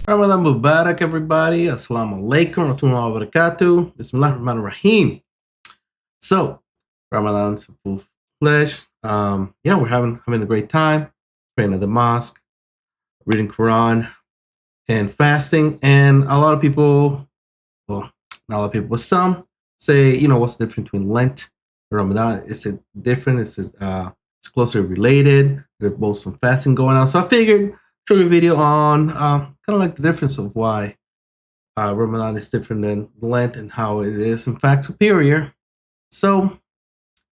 Ramadan Mubarak, everybody. Assalamu alaikum wa rahmatullahi wa barakatuh. Bismillah ar-Rahman ar-Rahim. So, Ramadan's full fledged. Yeah, we're having a great time, praying at the mosque, reading Quran, and fasting. And a lot of people, well, not a lot of people, but some say, what's the difference between Lent and Ramadan? Is it different? It's closely related? There's both some fasting going on. So I figured show you a video on kind of like the difference of why Ramadan is different than Lent and how it is, in fact, superior. So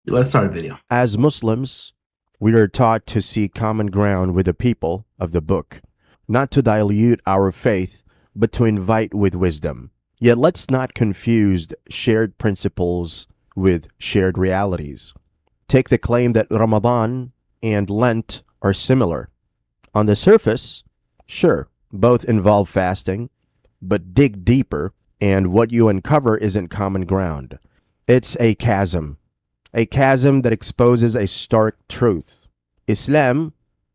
let's start the video. As Muslims, we are taught to seek common ground with the people of the book, not to dilute our faith, but to invite with wisdom. Yet let's not confuse shared principles with shared realities. Take the claim that Ramadan and Lent are similar. On the surface, sure, both involve fasting, but dig deeper, and what you uncover isn't common ground. It's a chasm that exposes a stark truth. Islam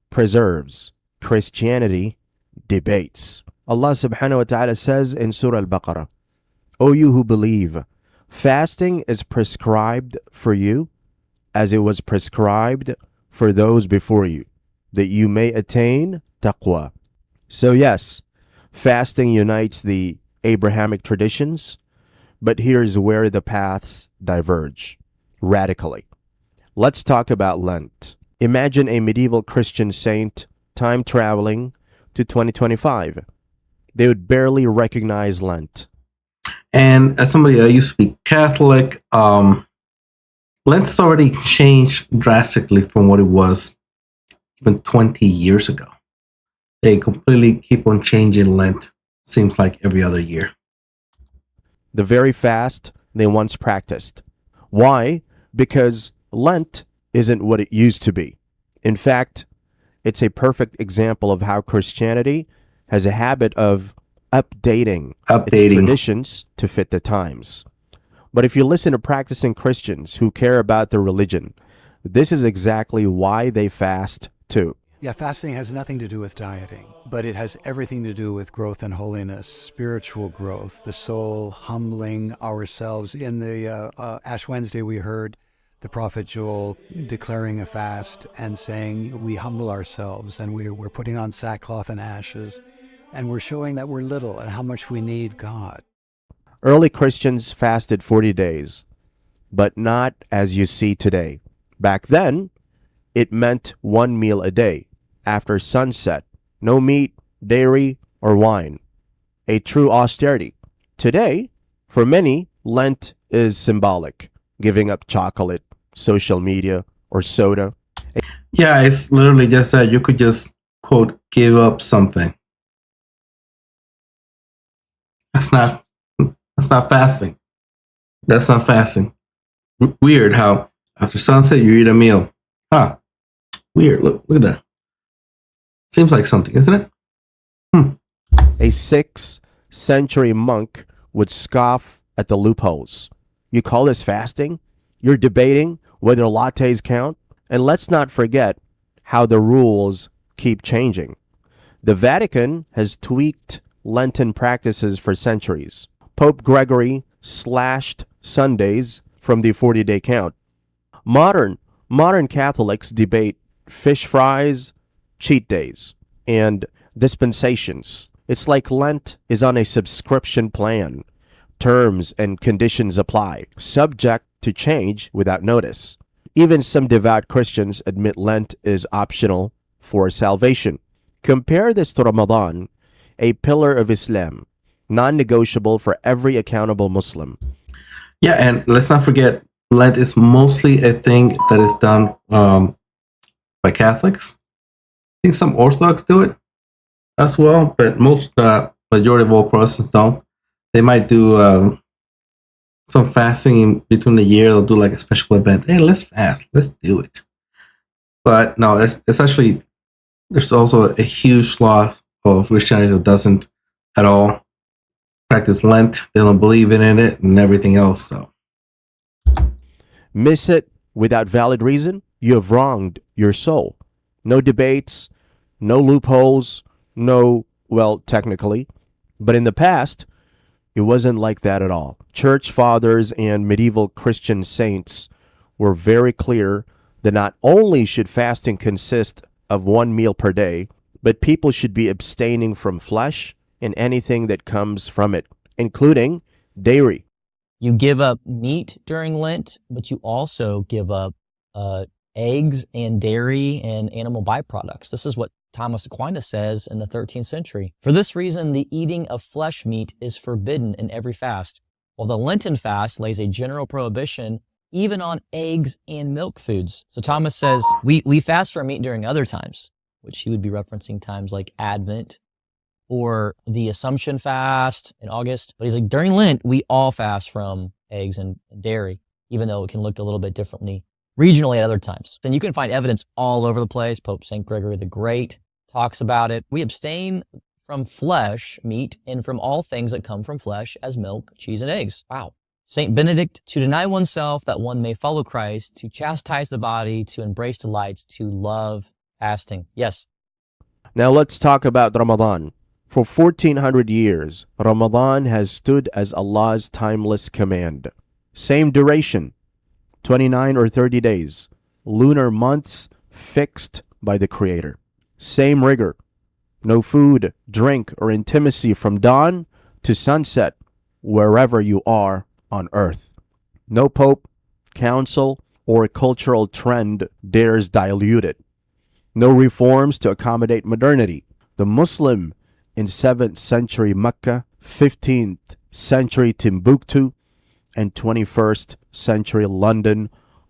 preserves, Christianity debates. Allah subhanahu wa ta'ala says in Surah Al-Baqarah, O you who believe, fasting is prescribed for you as it was prescribed for those before you, that you may attain taqwa. So yes, fasting unites the Abrahamic traditions, but here's where the paths diverge radically. Let's talk about Lent. Imagine a medieval Christian saint time traveling to 2025. They would barely recognize Lent. And as somebody that used to be Catholic, Lent's already changed drastically from what it was even 20 years ago. They completely keep on changing Lent, seems like every other year. The very fast they once practiced. Why? Because Lent isn't what it used to be. In fact, it's a perfect example of how Christianity has a habit of updating its traditions to fit the times. But if you listen to practicing Christians who care about their religion, this is exactly why they fast too. Yeah, fasting has nothing to do with dieting, but it has everything to do with growth and holiness, spiritual growth, the soul humbling ourselves. In the Ash Wednesday, we heard the Prophet Joel declaring a fast and saying we humble ourselves and we're putting on sackcloth and ashes, and we're showing that we're little and how much we need God. Early Christians fasted 40 days, but not as you see today. Back then, it meant one meal a day. After sunset, no meat, dairy, or wine. A true austerity. Today, for many, Lent is symbolic, giving up chocolate, social media, or soda. Yeah, it's literally just that you could just, quote, give up something. That's not fasting. That's not fasting. Weird how after sunset you eat a meal. Huh. Weird. Look at that. Seems like something, isn't it? A 6th century monk would scoff at the loopholes. You call this fasting? You're debating whether lattes count? And let's not forget how the rules keep changing. The Vatican has tweaked Lenten practices for centuries. Pope Gregory slashed Sundays from the 40-day count. Modern Catholics debate fish fries, cheat days, and dispensations. It's like Lent is on a subscription plan. Terms and conditions apply, subject to change without notice. Even some devout Christians admit Lent is optional for salvation. Compare this to Ramadan, a pillar of Islam, non-negotiable for every accountable Muslim. Yeah, and let's not forget, Lent is mostly a thing that is done by Catholics. I think some Orthodox do it as well, but most majority of all Protestants don't. They might do some fasting in between the year. They'll do like a special event. Hey, let's fast. Let's do it. But no, it's actually, there's also a huge swath of Christianity that doesn't at all practice Lent. They don't believe in it and everything else. So miss it without valid reason, you have wronged your soul. No debates, no loopholes, no Well, technically, but in the past, it wasn't like that at all. Church fathers and medieval Christian saints were very clear that not only should fasting consist of one meal per day, but people should be abstaining from flesh and anything that comes from it, including dairy. You give up meat during Lent, but you also give up eggs and dairy and animal byproducts. This is what Thomas Aquinas says in the 13th century. For this reason, the eating of flesh meat is forbidden in every fast, while the Lenten fast lays a general prohibition even on eggs and milk foods. So Thomas says we fast from meat during other times, which he would be referencing times like Advent or the Assumption fast in August. But he's like, during Lent, we all fast from eggs and dairy, even though it can look a little bit differently regionally at other times. And you can find evidence all over the place. Pope St. Gregory the Great talks about it. We abstain from flesh, meat, and from all things that come from flesh as milk, cheese, and eggs. Wow. St. Benedict, to deny oneself that one may follow Christ, to chastise the body, to embrace delights, to love fasting. Yes. Now let's talk about Ramadan. For 1400 years, Ramadan has stood as Allah's timeless command. Same duration, 29 or 30 days. Lunar months fixed by the Creator. Same rigor. No food, drink, or intimacy from dawn to sunset, wherever you are on earth. No pope, council, or cultural trend dares dilute it. No reforms to accommodate modernity. The Muslim in 7th century Mecca, 15th century Timbuktu, and 21st century London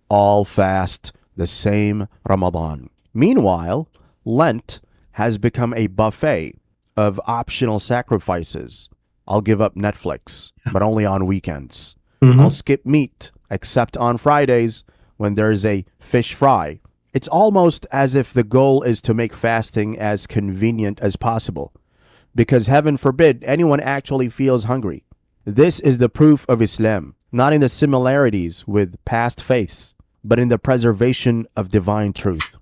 all fast the same Ramadan. Meanwhile, Lent has become a buffet of optional sacrifices. I'll give up Netflix, but only on weekends. I'll skip meat, except on Fridays when there's a fish fry. It's almost as if the goal is to make fasting as convenient as possible, because heaven forbid anyone actually feels hungry. This is the proof of Islam, not in the similarities with past faiths, but in the preservation of divine truth.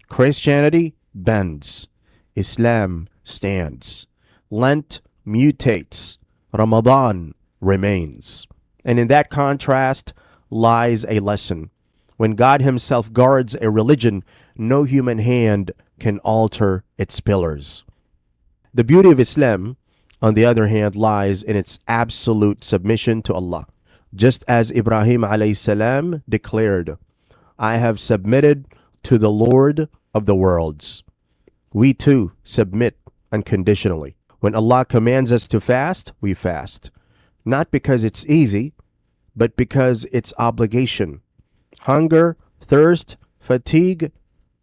Christianity bends. Islam stands. Lent mutates. Ramadan remains. And in that contrast lies a lesson. When God himself guards a religion, no human hand can alter its pillars. The beauty of Islam, on the other hand, lies in its absolute submission to Allah. Just as Ibrahim alayhi salam declared, I have submitted to the Lord of the worlds. We too submit unconditionally. When Allah commands us to fast, we fast. Not because it's easy, but because it's obligation. Hunger, thirst, fatigue,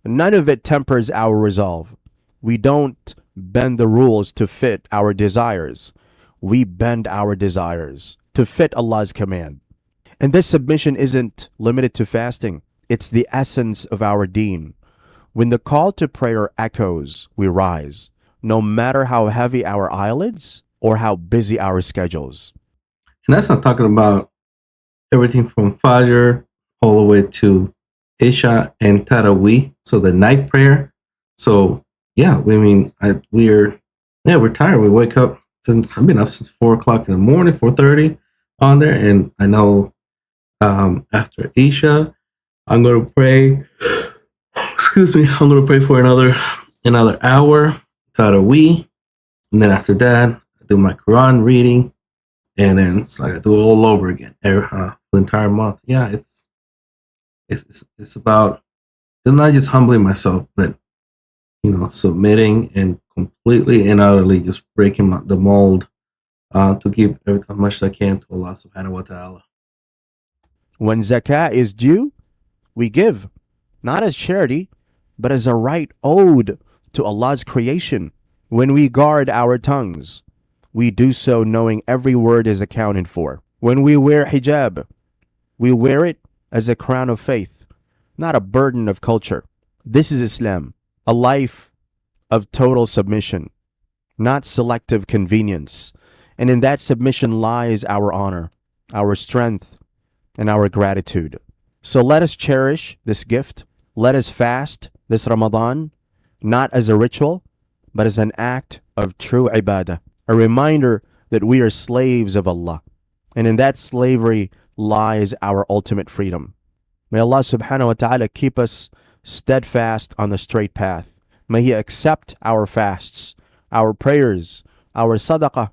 none of it tempers our resolve. We don't bend the rules to fit our desires. We bend our desires to fit Allah's command. And this submission isn't limited to fasting. It's the essence of our deen. When the call to prayer echoes, we rise, no matter how heavy our eyelids or how busy our schedules. And that's not talking about everything from Fajr all the way to Isha and Taraweeh, so the night prayer. So yeah, we're tired. We wake up since I've been up since 4 o'clock in the morning, 4:30 on there, and I know after Isha, I'm gonna pray. Excuse me, I'm gonna pray for another hour, Taraweeh, and then after that, I do my Quran reading, and then it's like I do it all over again the entire month. Yeah, it's about, it's not just humbling myself, but submitting and completely and utterly just breaking the mold to give as much as I can to Allah subhanahu wa ta'ala. When zakah is due, we give, not as charity, but as a right owed to Allah's creation. When we guard our tongues, we do so knowing every word is accounted for. When we wear hijab, we wear it as a crown of faith, not a burden of culture. This is Islam, a life of total submission, not selective convenience. And in that submission lies our honor, our strength, and our gratitude. So let us cherish this gift. Let us fast this Ramadan, not as a ritual, but as an act of true ibadah, a reminder that we are slaves of Allah. And in that slavery lies our ultimate freedom. May Allah subhanahu wa ta'ala keep us steadfast on the straight path. May He accept our fasts, our prayers, our sadaqah,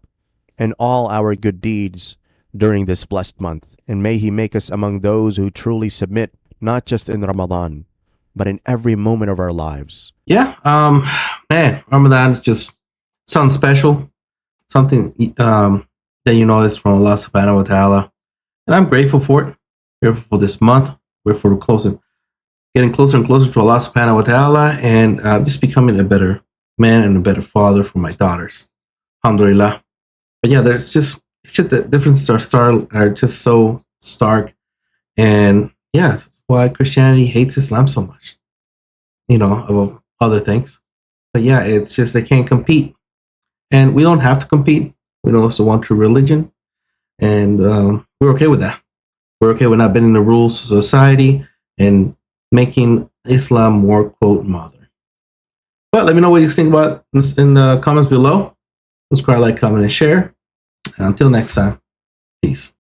and all our good deeds during this blessed month. And may He make us among those who truly submit, not just in Ramadan, but in every moment of our lives. Yeah, man, Ramadan just sounds special. Something that you know is from Allah subhanahu wa ta'ala. And I'm grateful for it. Grateful for this month. Grateful for getting closer and closer to Allah subhanahu wa ta'ala, and just becoming a better man and a better father for my daughters. Alhamdulillah. But yeah, it's just the differences are just so stark. And yeah, that's why Christianity hates Islam so much. Above other things. But yeah, it's just they can't compete. And we don't have to compete. We know it's the one true religion. And we're okay with that. We're okay with not bending the rules of society and making Islam more, quote, modern. But let me know what you think about this in the comments below. Subscribe, like, comment, and share. And until next time, peace.